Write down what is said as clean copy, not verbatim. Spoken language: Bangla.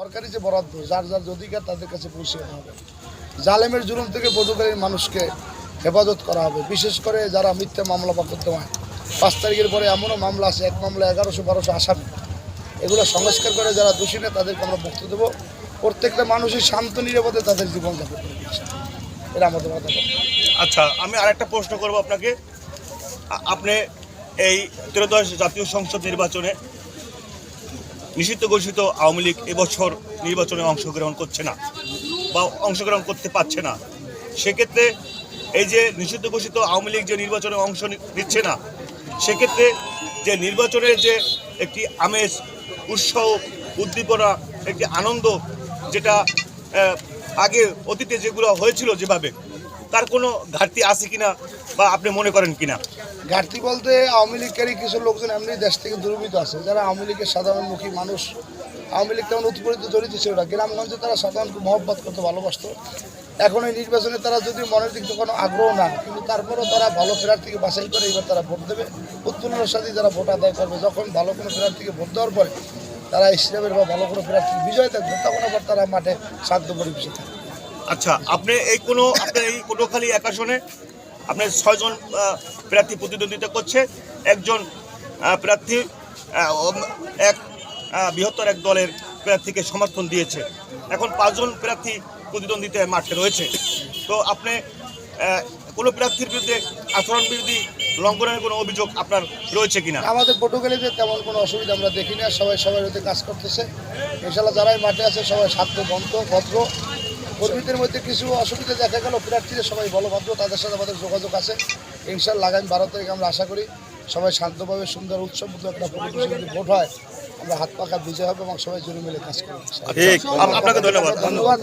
সরকারি যে বরাদ্দ যার যার অধিকার তাদের কাছে পৌঁছে দেওয়া হবে। জালেমের জুলুম থেকে পটুয়াখালীর মানুষকে হেফাজত করা হবে। বিশেষ করে যারা মিথ্যা মামলা মোকদ্দমায় 5 তারিখের পরে এমনও মামলা আছে, এক মামলা 1100-1200 আসামি, এগুলো সংস্কার করে যারা দোষী নেই তাদেরকে আমরা মুক্তি দেবো। প্রত্যেকটা মানুষই শান্ত নিরাপদে তাদের জীবনযাপন করবে, এটা আমাদের কথা। আচ্ছা, আমি আরেকটা প্রশ্ন করব আপনাকে। আপনি এই 13দশ জাতীয় সংসদ নির্বাচনে নিষিদ্ধ ঘোষিত আওয়ামী লীগ এবছর নির্বাচনে অংশগ্রহণ করছে না বা অংশগ্রহণ করতে পারছে না। সেক্ষেত্রে এই যে নিষিদ্ধ ঘোষিত আওয়ামী লীগ যে নির্বাচনে অংশ নিচ্ছে না, সেক্ষেত্রে যে নির্বাচনের যে একটি আমেজ, উৎসাহ, উদ্দীপনা, একটি আনন্দ, যেটা আগে অতীতে যেগুলো হয়েছিল যেভাবে, তার কোনো ঘাটতি আছে কিনা বা আপনি মনে করেন কিনা? ঘাটতি বলতে আওয়ামী লীগেরই কিছু লোকজন এমনি দেশ থেকে দুর্বৃত্ত আছে যারা আওয়ামী লীগের সাধারণমুখী মানুষ। আওয়ামী লীগ তেমন উৎপীড়িত জড়িত ছিল না, গ্রামগঞ্জে তারা সাধারণকে মহব্বত করতে ভালোবাসত। এখন এই নির্বাচনে তারা যদি মনের দিক থেকে কোনো আগ্রহ না, কিন্তু তারপরেও তারা ভালো প্রার্থীকে বাছাই করে এবার তারা ভোট দেবে। উত্তোলনের সাথে তারা ভোট আদায় করবে। যখন ভালো কোনো প্রার্থীকে ভোট দেওয়ার পরে তারা ইসলামের বা ভালো কোনো প্রার্থী বিজয় থাকবে, তখন আবার তারা মাঠে সাধ্য পরিবেশে থাকবে। আচ্ছা, আপনি এই পটুয়াখালী এক আসনে আপনার 6 জন প্রার্থী প্রতিদ্বন্দ্বিতা করছে। একজন প্রার্থী এক বৃহত্তর এক দলের প্রার্থীকে সমর্থন দিয়েছে। এখন 5 জন প্রার্থী প্রতিদ্বন্দ্বিতায় মাঠে রয়েছে। তো আপনি কোনো প্রার্থীর বিরুদ্ধে আচরণ বিরোধী লঙ্ঘনের কোনো অভিযোগ আপনার রয়েছে কিনা? আমাদের পটুয়াখালীতে তেমন কোনো অসুবিধা আমরা দেখি না। সবাই সবার মধ্যে কাজ করতেছে। ইনশাআল্লাহ যারাই মাঠে আছে সবাই স্বার্থবন্ত, ভদ্র। কর্মীদের মধ্যে কিছু অসুবিধা দেখা গেল, প্রার্থীরা সবাই বলভদ্র, তাদের সাথে আমাদের যোগাযোগ আছে। ইনশাআল্লাহ আগামী 12 তারিখ আমরা আশা করি সবাই শান্তভাবে সুন্দর উৎসবমুক্ত একটা পরিবেশে যদি ভোট হয়, আমরা হাত পাখা বিজয় হবে এবং সবাই জুড়ে মিলে কাজ করবো। আপনাকে ধন্যবাদ। ধন্যবাদ।